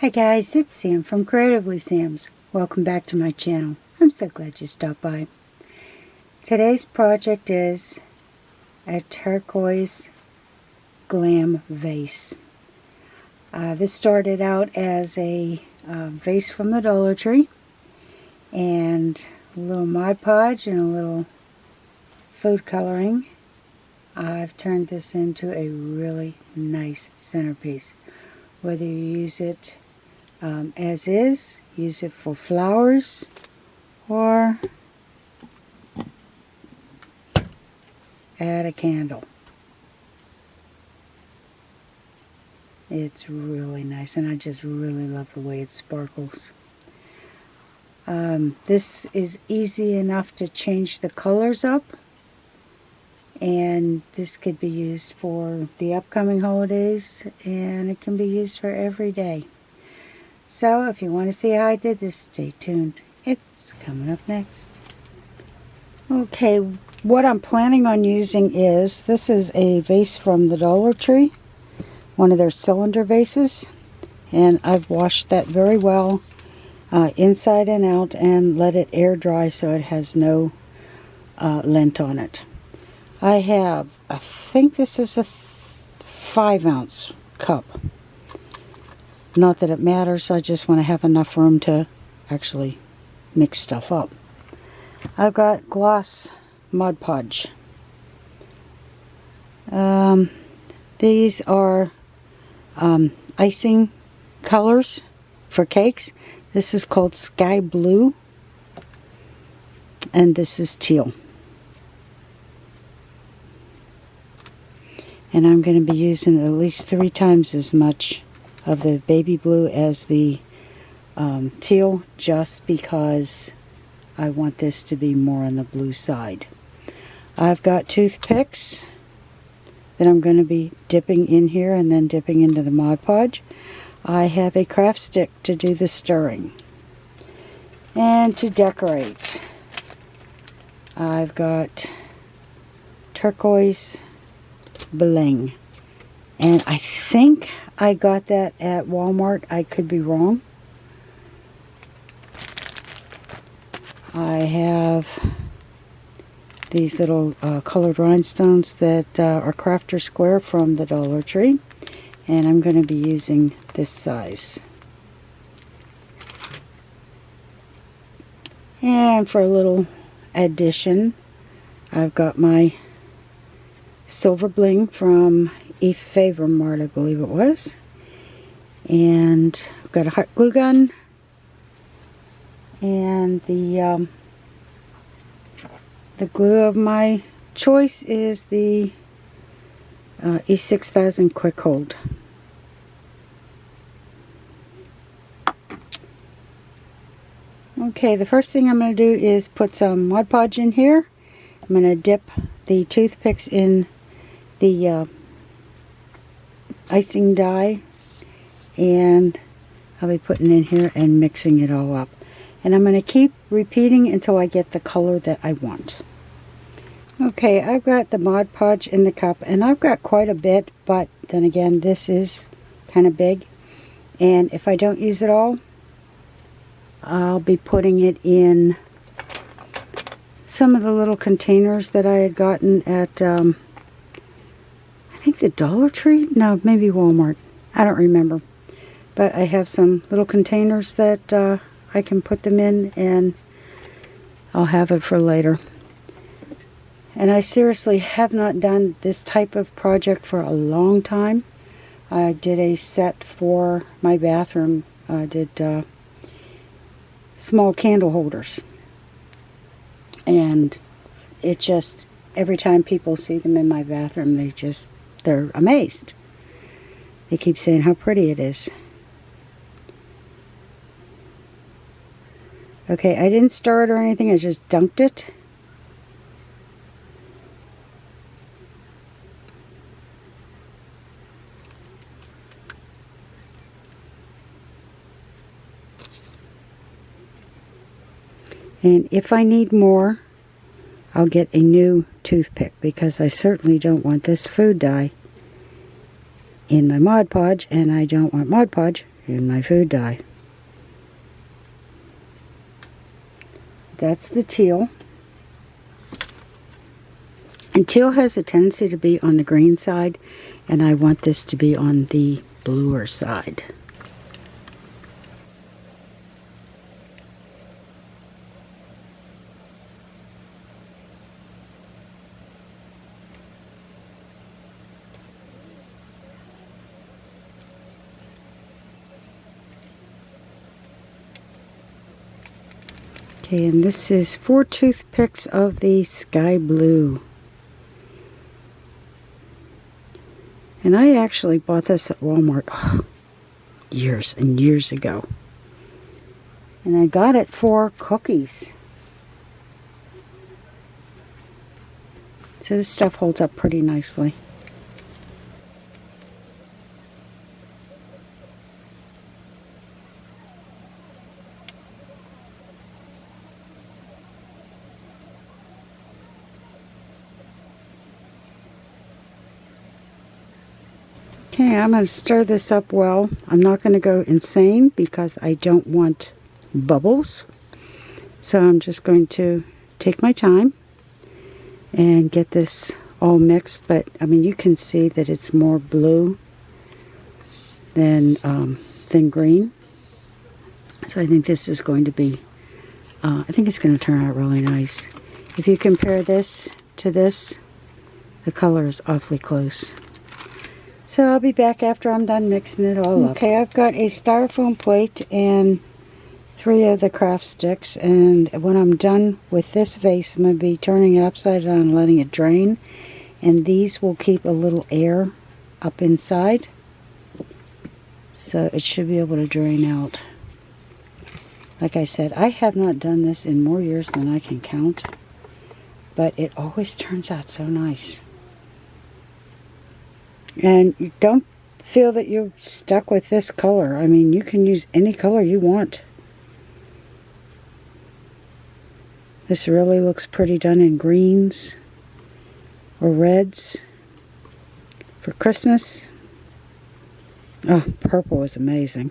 Hi guys, it's Sam from Creatively Sam's. Welcome back to my channel. I'm so glad you stopped by. Today's project is a turquoise glam vase. This started out as a vase from the Dollar Tree, and a little Mod Podge and a little food coloring. I've turned this into a really nice centerpiece. Whether you use it as is, use it for flowers, or add a candle. It's really nice, and I just really love the way it sparkles. This is easy enough to change the colors up, and this could be used for the upcoming holidays, and it can be used for every day. So if you want to see how I did this, stay tuned. It's coming up next. Okay, what I'm planning on using is, this is a vase from the Dollar Tree, one of their cylinder vases, and I've washed that very well inside and out and let it air dry so it has no lint on it. I think this is a 5-ounce cup. Not that it matters, I just want to have enough room to actually mix stuff up. I've got gloss Mod Podge. These are icing colors for cakes. This is called Sky Blue, and this is teal. And I'm going to be using at least 3 times as much of the baby blue as the teal, just because I want this to be more on the blue side. I've got toothpicks that I'm going to be dipping in here and then dipping into the Mod Podge. I have a craft stick to do the stirring. And to decorate, I've got turquoise bling, and I think I got that at Walmart. I could be wrong. I have these little colored rhinestones that are Crafter Square from the Dollar Tree, and I'm going to be using this size. And for a little addition, I've got my silver bling from Favor Mart, I believe it was, and I've got a hot glue gun, and the glue of my choice is the E6000 Quick Hold. Okay, the first thing I'm going to do is put some Mod Podge in here. I'm going to dip the toothpicks in the icing dye, and I'll be putting in here and mixing it all up. And I'm going to keep repeating until I get the color that I want. Okay, I've got the Mod Podge in the cup, and I've got quite a bit, but then again, this is kind of big. And if I don't use it all, I'll be putting it in some of the little containers that I had gotten at, I think the Dollar Tree? No, maybe Walmart. I don't remember. But I have some little containers that I can put them in, and I'll have it for later. And I seriously have not done this type of project for a long time. I did a set for my bathroom. I did small candle holders. And it just, every time people see them in my bathroom, they're amazed. They keep saying how pretty it is. Okay, I didn't stir it or anything, I just dunked it. And if I need more, I'll get a new toothpick, because I certainly don't want this food dye in my Mod Podge, and I don't want Mod Podge in my food dye. That's the teal. And teal has a tendency to be on the green side, and I want this to be on the bluer side. Okay, and this is 4 toothpicks of the sky blue. And I actually bought this at Walmart years and years ago. And I got it for cookies. So this stuff holds up pretty nicely. Okay, I'm going to stir this up well. I'm not going to go insane because I don't want bubbles. So I'm just going to take my time and get this all mixed. But, I mean, you can see that it's more blue than green. So I think this is going to be, I think it's going to turn out really nice. If you compare this to this, the color is awfully close. So I'll be back after I'm done mixing it all up. Okay, I've got a styrofoam plate and 3 of the craft sticks. And when I'm done with this vase, I'm going to be turning it upside down and letting it drain. And these will keep a little air up inside. So it should be able to drain out. Like I said, I have not done this in more years than I can count. But it always turns out so nice. And you don't feel that you're stuck with this color. I mean, you can use any color you want. This really looks pretty done in greens or reds for Christmas. Oh, purple is amazing.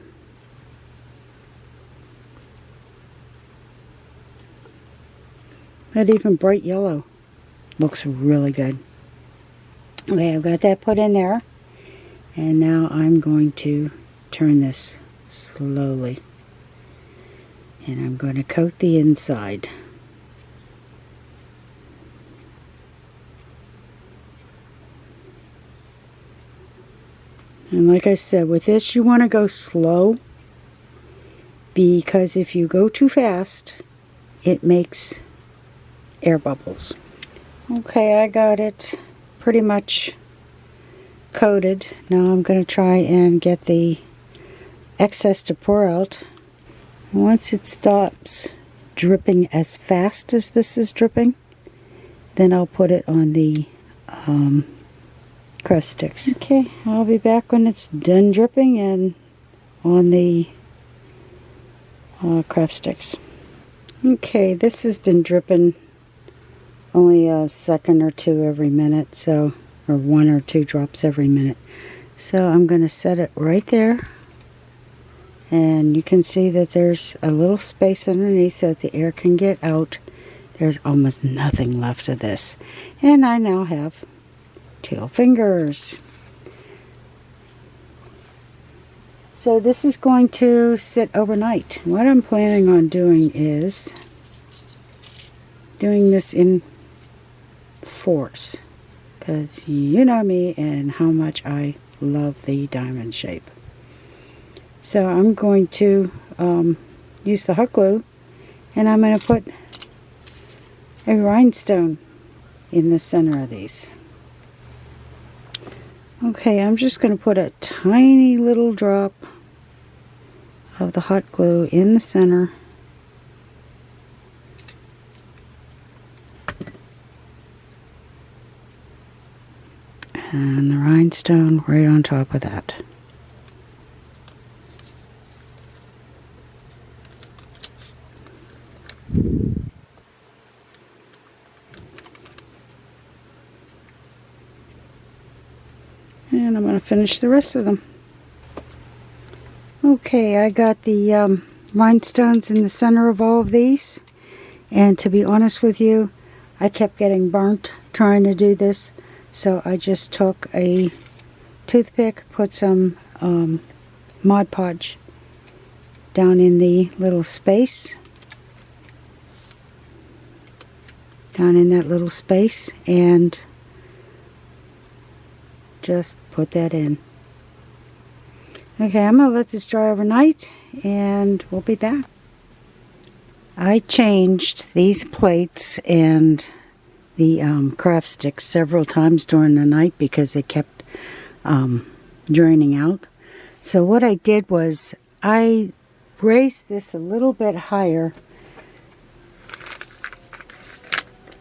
And even bright yellow looks really good. Okay, I've got that put in there, and now I'm going to turn this slowly, and I'm going to coat the inside. And like I said, with this you want to go slow, because if you go too fast, it makes air bubbles. Okay, I got it pretty much coated. Now I'm going to try and get the excess to pour out. Once it stops dripping as fast as this is dripping, then I'll put it on the craft sticks. Okay, I'll be back when it's done dripping and on the craft sticks. Okay, this has been dripping only a second or 2 every minute, so, or 1 or 2 drops every minute. So I'm going to set it right there, and you can see that there's a little space underneath so that the air can get out. There's almost nothing left of this, and I now have teal fingers. So this is going to sit overnight. What I'm planning on doing is doing this in 4s, because you know me and how much I love the diamond shape. So I'm going to use the hot glue, and I'm going to put a rhinestone in the center of these. Okay, I'm just going to put a tiny little drop of the hot glue in the center. And the rhinestone right on top of that. And I'm going to finish the rest of them. Okay, I got the rhinestones in the center of all of these, and to be honest with you, I kept getting burnt trying to do this, so I just took a toothpick, put some Mod Podge down in the little space, down in that little space, and just put that in. Okay, I'm going to let this dry overnight and we'll be back. I changed these plates and the craft sticks several times during the night because they kept draining out. So what I did was I raised this a little bit higher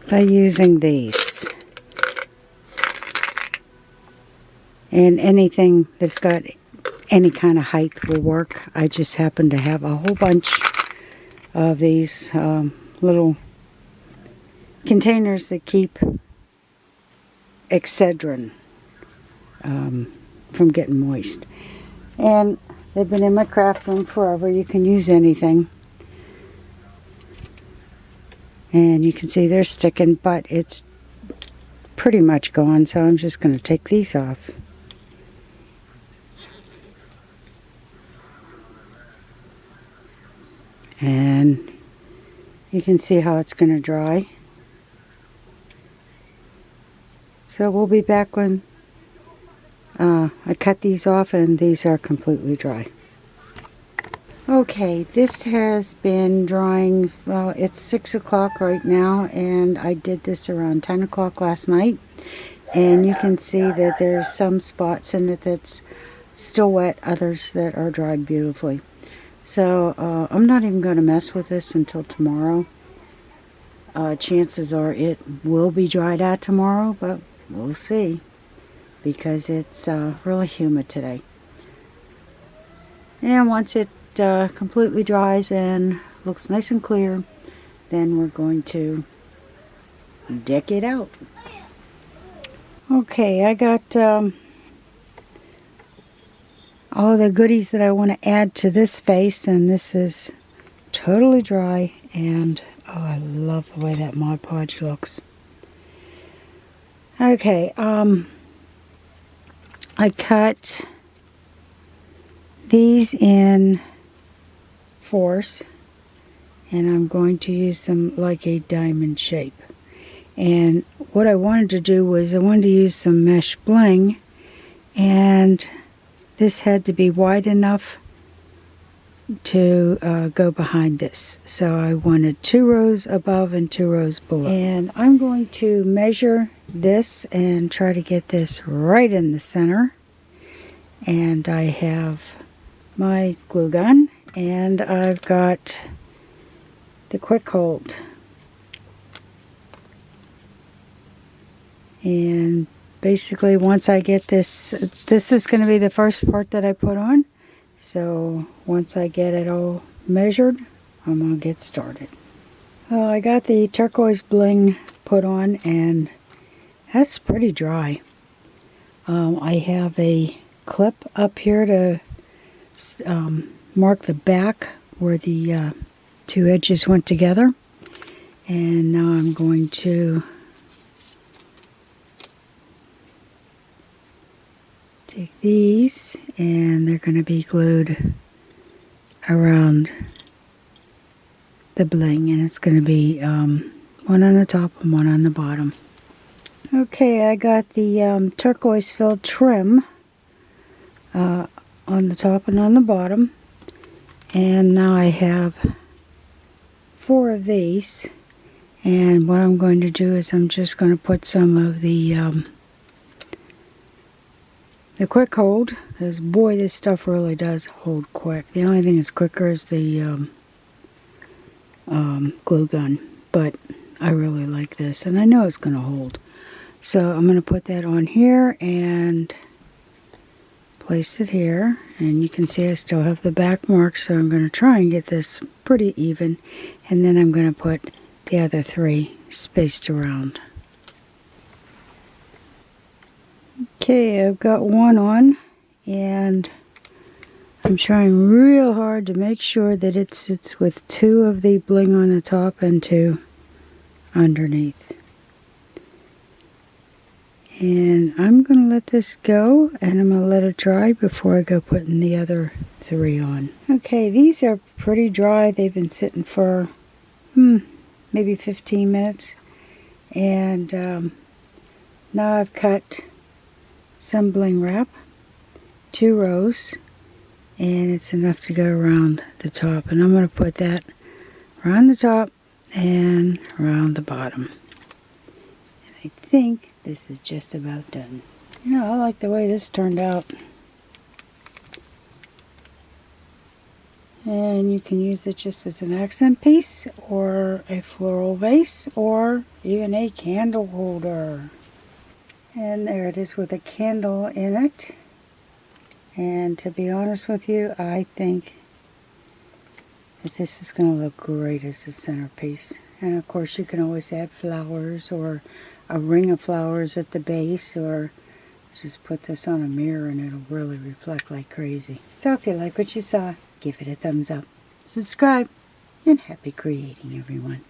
by using these. And anything that's got any kind of height will work. I just happen to have a whole bunch of these little containers that keep Excedrin from getting moist. And they've been in my craft room forever. You can use anything. And you can see they're sticking, but it's pretty much gone, so I'm just going to take these off. And you can see how it's going to dry. So we'll be back when I cut these off and these are completely dry. Okay, this has been drying, well, it's 6 o'clock right now, and I did this around 10 o'clock last night. And you can see that there's some spots in it that's still wet, others that are dried beautifully. So I'm not even going to mess with this until tomorrow. Chances are it will be dried out tomorrow, but we'll see, because it's really humid today. And once it completely dries and looks nice and clear, then we're going to deck it out. Okay, I got all the goodies that I want to add to this vase, and this is totally dry, and oh, I love the way that Mod Podge looks. Okay, I cut these in 4s, and I'm going to use them like a diamond shape. And what I wanted to do was I wanted to use some mesh bling, and this had to be wide enough to go behind this. So I wanted 2 rows above and 2 rows below. And I'm going to measure this and try to get this right in the center. And I have my glue gun, and I've got the quick hold. And basically, once I get this is going to be the first part that I put on. So once I get it all measured, I'm going to get started. Well, I got the turquoise bling put on, and that's pretty dry. I have a clip up here to mark the back where the 2 edges went together. And now I'm going to take these, and they're going to be glued around the bling, and it's going to be one on the top and one on the bottom. Okay, I got the turquoise filled trim on the top and on the bottom, and now I have 4 of these, and what I'm going to do is I'm just going to put some of the quick hold, because boy, this stuff really does hold quick. The only thing that's quicker is the glue gun, but I really like this, and I know it's going to hold. So I'm going to put that on here and place it here, and you can see I still have the back mark, so I'm going to try and get this pretty even, and then I'm going to put the other 3 spaced around. Okay, I've got one on, and I'm trying real hard to make sure that it sits with 2 of the bling on the top and 2 underneath. And I'm going to let this go, and I'm going to let it dry before I go putting the other 3 on. Okay, these are pretty dry. They've been sitting for maybe 15 minutes. And now I've cut some bling wrap, 2 rows, and it's enough to go around the top. And I'm going to put that around the top and around the bottom. And I think this is just about done. You know, I like the way this turned out. And you can use it just as an accent piece, or a floral vase, or even a candle holder. And there it is with a candle in it. And to be honest with you, I think that this is going to look great as a centerpiece. And of course you can always add flowers or a ring of flowers at the base, or just put this on a mirror and it'll really reflect like crazy. So if you like what you saw, give it a thumbs up, subscribe, and happy creating, everyone.